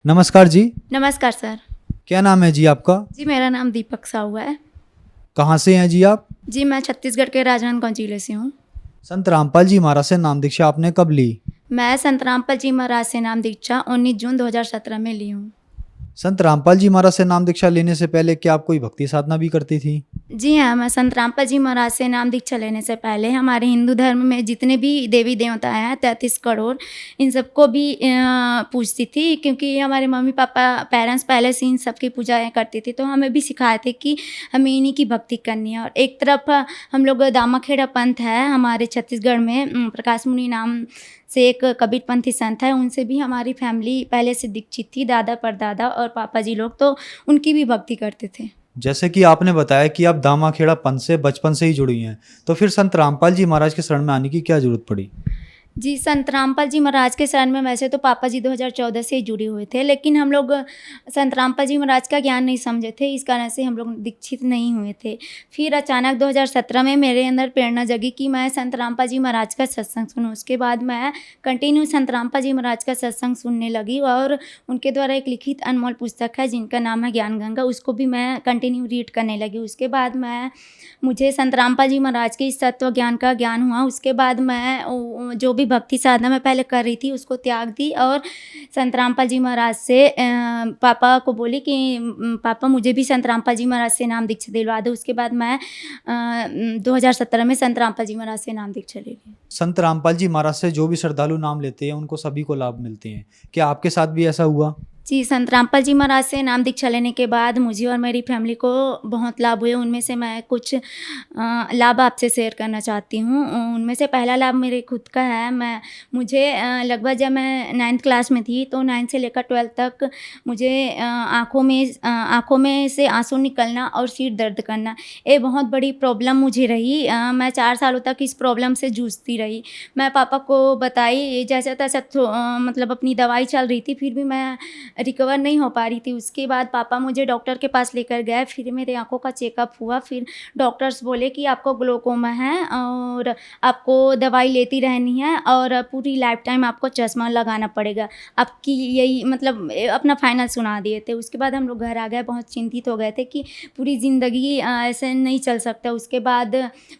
नमस्कार जी। नमस्कार सर। क्या नाम है जी आपका? जी मेरा नाम दीपक साहू है। कहाँ से हैं जी आप? जी मैं छत्तीसगढ़ के राजनांदगांव जिले से हूँ। संत रामपाल जी महाराज से नाम दीक्षा आपने कब ली? मैं संत रामपाल जी महाराज से नाम दीक्षा 19 जून 2017 में ली हूँ। संत रामपाल जी महाराज से नाम दीक्षा लेने से पहले क्या आप कोई भक्ति साधना भी करती थी? जी हाँ, मैं संत रामपाल जी महाराज से नाम दीक्षा लेने से पहले हमारे हिंदू धर्म में जितने भी देवी देवता हैं 33 करोड़, इन सबको भी पूजती थी, क्योंकि हमारे मम्मी पापा पेरेंट्स पहले से इन सबकी पूजा करती थी, तो हमें भी सिखाए थे कि हमें इन्हीं की भक्ति करनी है। और एक तरफ हम लोग दामाखेड़ा पंथ है हमारे छत्तीसगढ़ में, प्रकाश मुनि नाम से एक कबीरपंथी संत है, उनसे भी हमारी फैमिली पहले से दीक्षित थी, दादा परदादा और पापा जी लोग तो उनकी भी भक्ति करते थे। जैसे कि आपने बताया कि आप दामाखेड़ा पंथ से बचपन से ही जुड़ी हैं, तो फिर संत रामपाल जी महाराज के शरण में आने की क्या जरूरत पड़ी? जी, संत रामपाल जी महाराज के शरण में वैसे तो पापा जी 2014 से ही जुड़े हुए थे, लेकिन हम लोग संत रामपाल जी महाराज का ज्ञान नहीं समझे थे, इस कारण से हम लोग दीक्षित नहीं हुए थे। फिर अचानक 2017 में मेरे अंदर प्रेरणा जगी कि मैं संत रामपाल जी महाराज का सत्संग सुनूँ। उसके बाद मैं कंटिन्यू संत रामपाल जी महाराज का सत्संग सुनने लगी और उनके द्वारा एक लिखित अनमोल पुस्तक है जिनका नाम है ज्ञान गंगा, उसको भी मैं कंटिन्यू रीड करने लगी। उसके बाद मुझे संत रामपाल जी महाराज के इस तत्व ज्ञान का ज्ञान हुआ। उसके बाद मैं जो भी भक्ति साधना मैं पहले कर रही थी उसको त्याग दी और संत रामपाल जी महाराज से पापा को बोली कि पापा मुझे भी संत रामपाल जी महाराज से नाम दीक्षा दिलवा दो। उसके बाद मैं 2017 में संत रामपाल जी महाराज से नाम दीक्षा ले ली। संत रामपाल जी महाराज से जो भी श्रद्धालु नाम लेते हैं उनको सभी को लाभ मिलते हैं, क्या आपके साथ भी ऐसा हुआ? जी, संत रामपाल जी महाराज से नाम दीक्षा लेने के बाद मुझे और मेरी फैमिली को बहुत लाभ हुए। उनमें से मैं कुछ लाभ आपसे शेयर करना चाहती हूँ। उनमें से पहला लाभ मेरे खुद का है। मुझे लगभग जब मैं 9th क्लास में थी तो 9th से लेकर 12th तक मुझे आँखों में से आंसू निकलना और सिर दर्द करना, ये बहुत बड़ी प्रॉब्लम मुझे रही। मैं 4 सालों तक इस प्रॉब्लम से जूझती रही। मैं पापा को बताई, जैसा तैसा मतलब अपनी दवाई चल रही थी, फिर भी मैं रिकवर नहीं हो पा रही थी। उसके बाद पापा मुझे डॉक्टर के पास लेकर गए, फिर मेरे आँखों का चेकअप हुआ। फिर डॉक्टर्स बोले कि आपको ग्लोकोमा है और आपको दवाई लेती रहनी है और पूरी लाइफ टाइम आपको चश्मा लगाना पड़ेगा, आपकी यही मतलब अपना फाइनल सुना दिए थे। उसके बाद हम लोग घर आ गए, बहुत चिंतित हो गए थे कि पूरी ज़िंदगी ऐसे नहीं चल सकता। उसके बाद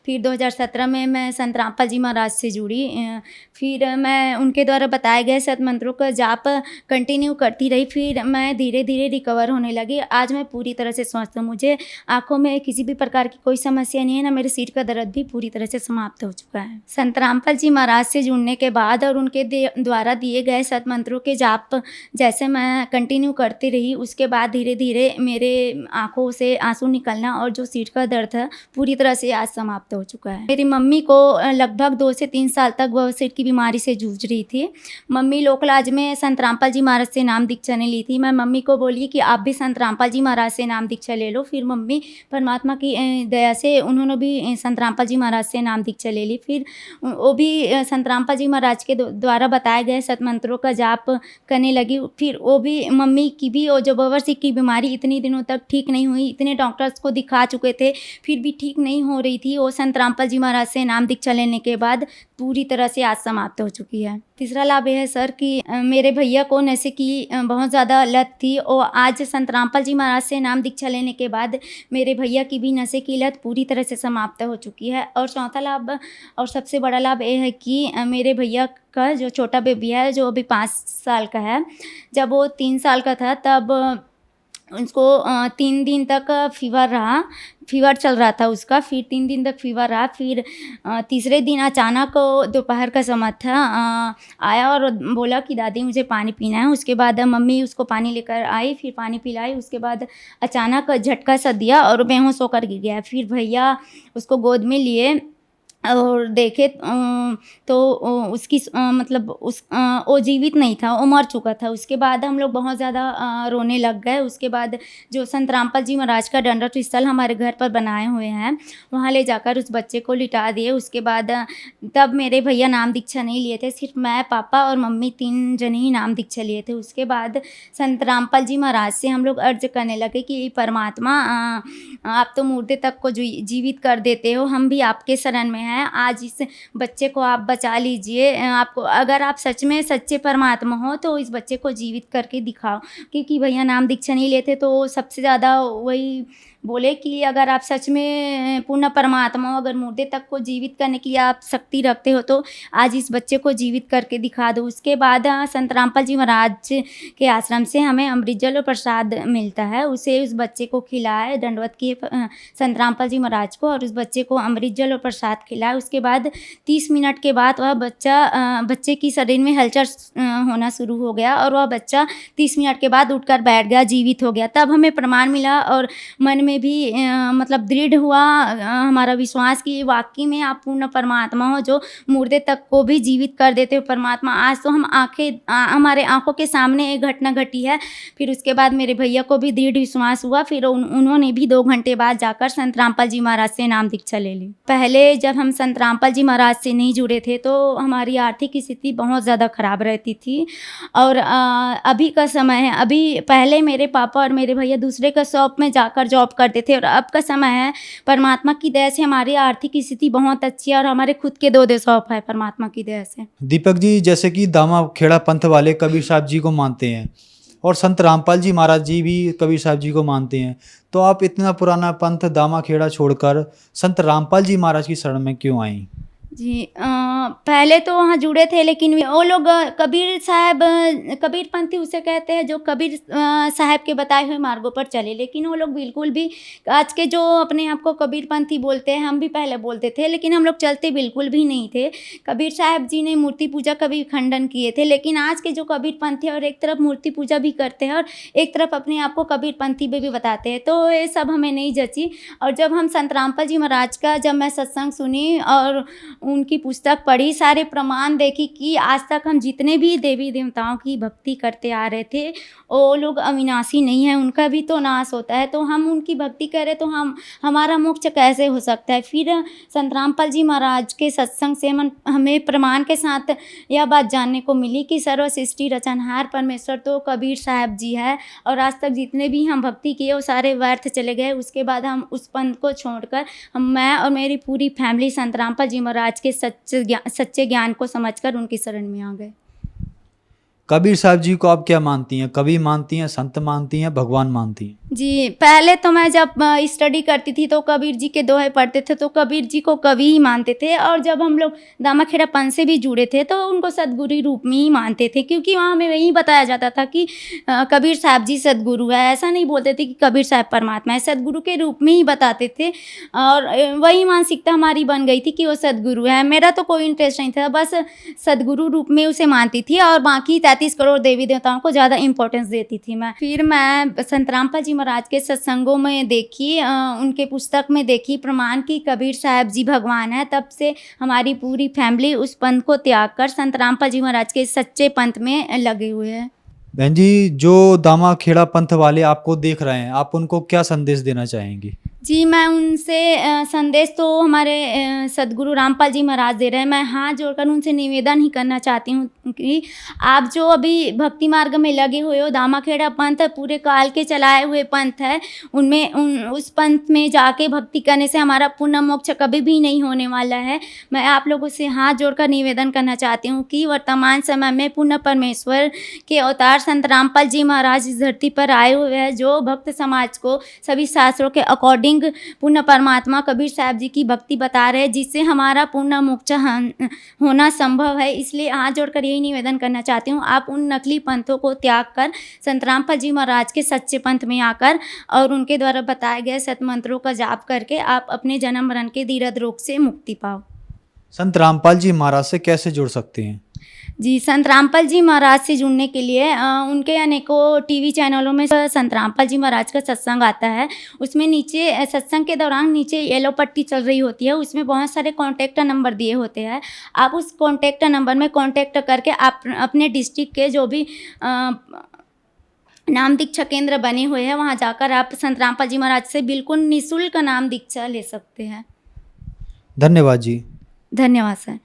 फिर 2017 में मैं संत रामपाल जी महाराज से जुड़ी। फिर मैं उनके द्वारा बताए गए सत मंत्रों का जाप कंटिन्यू करती रही। फिर मैं धीरे धीरे रिकवर होने लगी। आज मैं पूरी तरह से स्वस्थ हूँ। मुझे आँखों में किसी भी प्रकार की कोई समस्या नहीं है, ना मेरे सिर का दर्द भी पूरी तरह से समाप्त हो चुका है। संत रामपाल जी महाराज से जुड़ने के बाद और उनके द्वारा दिए गए सत मंत्रों के जाप जैसे मैं कंटिन्यू करती रही, उसके बाद धीरे धीरे मेरे आँखों से आंसू निकलना और जो सिर का दर्द है पूरी तरह से आज समाप्त हो चुका है। मेरी मम्मी को लगभग 2 से 3 साल तक वह सिर की बीमारी से जूझ रही थी। मम्मी लोकलाज में संत रामपाल जी महाराज से नाम दीक्षा ने ली थी। मैं मम्मी को बोली कि आप भी संत रामपाल जी महाराज से नाम दीक्षा ले लो। फिर मम्मी परमात्मा की दया से उन्होंने भी संत रामपाल जी महाराज से नाम दीक्षा ले ली। फिर वो भी संत रामपाल जी महाराज के द्वारा बताए गए सत मंत्रों का जाप करने लगी। फिर वो भी मम्मी की भी वो जो बवासीर की बीमारी इतनी दिनों तक ठीक नहीं हुई, इतने डॉक्टर्स को दिखा चुके थे फिर भी ठीक नहीं हो रही थी, वो संत रामपाल जी महाराज से नाम दीक्षा लेने के बाद पूरी तरह से आज समाप्त हो चुकी है। तीसरा लाभ यह है सर कि मेरे भैया को नशे की बहुत ज़्यादा लत थी और आज संत रामपाल जी महाराज से नाम दीक्षा लेने के बाद मेरे भैया की भी नशे की लत पूरी तरह से समाप्त हो चुकी है। और चौथा लाभ और सबसे बड़ा लाभ ये है कि मेरे भैया का जो छोटा बेबी है जो अभी 5 साल का है, जब वो 3 साल का था तब उसको 3 दिन तक फीवर चल रहा था उसका। फिर 3 दिन तक फीवर रहा। फिर तीसरे दिन अचानक दोपहर का समय था, आया और बोला कि दादी मुझे पानी पीना है। उसके बाद मम्मी उसको पानी लेकर आई, फिर पानी पिलाई। उसके बाद अचानक झटका सा दिया और बेहोश होकर गिर गया। फिर भैया उसको गोद में लिए और देखे तो उसकी मतलब वो जीवित नहीं था, वो मर चुका था। उसके बाद हम लोग बहुत ज़्यादा रोने लग गए। उसके बाद जो संत रामपाल जी महाराज का दंडवत स्थल हमारे घर पर बनाए हुए हैं, वहाँ ले जाकर उस बच्चे को लिटा दिए। उसके बाद तब मेरे भैया नाम दीक्षा नहीं लिए थे, सिर्फ मैं, पापा और मम्मी 3 जने ही नाम दीक्षा लिए थे। उसके बाद संत रामपाल जी महाराज से हम लोग अर्ज करने लगे कि परमात्मा आप तो मुर्दे तक को जीवित कर देते हो, हम भी आपके शरण में हैं, आज इस बच्चे को आप बचा लीजिए। आपको अगर आप सच में सच्चे परमात्मा हो तो इस बच्चे को जीवित करके दिखाओ। क्योंकि भैया नाम दीक्षा नहीं लेते तो सबसे ज़्यादा वही बोले कि अगर आप सच में पूर्ण परमात्मा हो, अगर मुर्दे तक को जीवित करने की आप शक्ति रखते हो तो आज इस बच्चे को जीवित करके दिखा दो। उसके बाद संत रामपाल जी महाराज के आश्रम से हमें अमृत जल और प्रसाद मिलता है, उसे उस बच्चे को खिलाए, दंडवत किए संत रामपाल जी महाराज को और उस बच्चे को अमृत जल और प्रसाद खिलाए। उसके बाद 30 मिनट के बाद वह बच्चे की शरीर में हलचल होना शुरू हो गया और वह बच्चा 30 मिनट के बाद उठकर बैठ गया, जीवित हो गया। तब हमें प्रमाण मिला और मन में भी मतलब दृढ़ हुआ हमारा विश्वास कि वाकई में आप पूर्ण परमात्मा हो जो मुर्दे तक को भी जीवित कर देते हो परमात्मा। आज तो हमारे आंखों के सामने एक घटना घटी है। फिर उसके बाद मेरे भैया को भी दृढ़ विश्वास हुआ, फिर उन्होंने भी 2 घंटे बाद जाकर संत रामपाल जी महाराज से नाम दीक्षा ले ली। पहले जब हम संत रामपाल जी महाराज से नहीं जुड़े थे तो हमारी आर्थिक स्थिति बहुत ज़्यादा खराब रहती थी और अभी का समय है, अभी पहले मेरे पापा और मेरे भैया दूसरे का शॉप में जाकर जॉब करते थे और अब का समय है परमात्मा की दया से हमारी आर्थिक स्थिति बहुत अच्छी है और हमारे खुद के 2 शॉप है परमात्मा की दया से। दीपक जी, जैसे कि दामा खेड़ा पंथ वाले कबीर साहब जी को मानते हैं और संत रामपाल जी महाराज जी भी कबीर साहब जी को मानते हैं, तो आप इतना पुराना पंथ दामा खेड़ा छोड़कर संत रामपाल जी महाराज की शरण में क्यों आई? जी पहले तो वहाँ जुड़े थे लेकिन वो लोग कबीर साहब, कबीर पंथी उसे कहते हैं जो कबीर साहब के बताए हुए मार्गों पर चले, लेकिन वो लोग बिल्कुल भी आज के जो अपने आप को कबीर पंथी बोलते हैं, हम भी पहले बोलते थे लेकिन हम लोग चलते बिल्कुल भी नहीं थे। कबीर साहब जी ने मूर्ति पूजा का भी खंडन किए थे, लेकिन आज के जो कबीर पंथी और एक तरफ मूर्ति पूजा भी करते हैं और एक तरफ अपने आप को कबीर पंथी भी बताते हैं, तो ये सब हमें नहीं जची। और जब हम संत रामपाल जी महाराज का जब मैं सत्संग सुनी और उनकी पुस्तक पढ़ी, सारे प्रमाण देखी कि आज तक हम जितने भी देवी देवताओं की भक्ति करते आ रहे थे वो लोग अविनाशी नहीं है, उनका भी तो नाश होता है, तो हम उनकी भक्ति करें तो हमारा मोक्ष कैसे हो सकता है। फिर संत रामपाल जी महाराज के सत्संग से हमें प्रमाण के साथ यह बात जानने को मिली कि सर्व सृष्टि रचनहार परमेश्वर तो कबीर साहब जी है और आज तक जितने भी हम भक्ति किए वो सारे व्यर्थ चले गए। उसके बाद हम उस पंथ को छोड़कर मैं और मेरी पूरी फैमिली संत रामपाल जी महाराज के सच्चे ज्ञान को समझकर उनकी शरण में आ गए। कबीर साहब जी को आप क्या मानती हैं? कवि मानती हैं, संत मानती हैं, भगवान मानती हैं? जी पहले तो मैं जब स्टडी करती थी तो कबीर जी के दोहे पढ़ते थे तो कबीर जी को कवि ही मानते थे और जब हम लोग दामा खेड़ा पंथ से भी जुड़े थे तो उनको सदगुरु रूप में ही मानते थे, क्योंकि वहाँ हमें वही बताया जाता था कि कबीर साहब जी सदगुरु है। ऐसा नहीं बोलते थे कि कबीर साहब परमात्मा है, सदगुरु के रूप में ही बताते थे और वही मानसिकता हमारी बन गई थी कि वो सदगुरु है। मेरा तो कोई इंटरेस्ट नहीं था, बस सदगुरु रूप में उसे मानती थी और बाकी 33 करोड़ देवी देवताओं को ज़्यादा इंपॉर्टेंस देती थी मैं। फिर मैं संत रामपाल जी महाराज के सत्संगों में देखी, उनके पुस्तक में देखी प्रमाण की कबीर साहब जी भगवान है, तब से हमारी पूरी फैमिली उस पंथ को त्याग कर संत रामपाल जी महाराज के सच्चे पंथ में लगे हुए हैं। बहन जी, जो दामा खेड़ा पंथ वाले आपको देख रहे हैं, आप उनको क्या संदेश देना चाहेंगी? जी मैं उनसे संदेश तो हमारे सदगुरु रामपाल जी महाराज दे रहे हैं। मैं हाथ जोड़कर उनसे निवेदन ही करना चाहती हूँ कि आप जो अभी भक्ति मार्ग में लगे हुए हो, दामा खेड़ा पंथ पूरे काल के चलाए हुए पंथ है, उस पंथ में जाके भक्ति करने से हमारा पुण्य मोक्ष कभी भी नहीं होने वाला है। मैं आप लोगों से हाथ जोड़कर निवेदन करना चाहती हूँ कि वर्तमान समय में पुण्य परमेश्वर के अवतार संत रामपाल जी महाराज इस धरती पर आए हुए हैं, जो भक्त समाज को सभी शास्त्रों के अकॉर्डिंग पूर्ण परमात्मा कबीर साहब जी की भक्ति बता रहे हैं, जिससे हमारा पूर्ण मोक्ष होना संभव है। इसलिए हाथ जोड़कर यही निवेदन करना चाहती हूँ, आप उन नकली पंथों को त्याग कर संत रामपाल जी महाराज के सच्चे पंथ में आकर और उनके द्वारा बताए गए सत मंत्रों का जाप करके आप अपने जन्म मरण के दीर्घ रोग से मुक्ति पाओ। संत रामपाल जी महाराज से कैसे जुड़ सकते हैं? जी संत रामपाल जी महाराज से जुड़ने के लिए उनके अनेकों टीवी चैनलों में संत रामपाल जी महाराज का सत्संग आता है। उसमें नीचे सत्संग के दौरान नीचे येलो पट्टी चल रही होती है, उसमें बहुत सारे कॉन्टैक्ट नंबर दिए होते हैं। आप उस कॉन्टैक्ट नंबर में कॉन्टैक्ट करके आप अपने डिस्ट्रिक्ट के जो भी नाम दीक्षा केंद्र बने हुए हैं वहाँ जाकर आप संत रामपाल जी महाराज से बिल्कुल निःशुल्क नाम दीक्षा ले सकते हैं। धन्यवाद जी। धन्यवाद सर।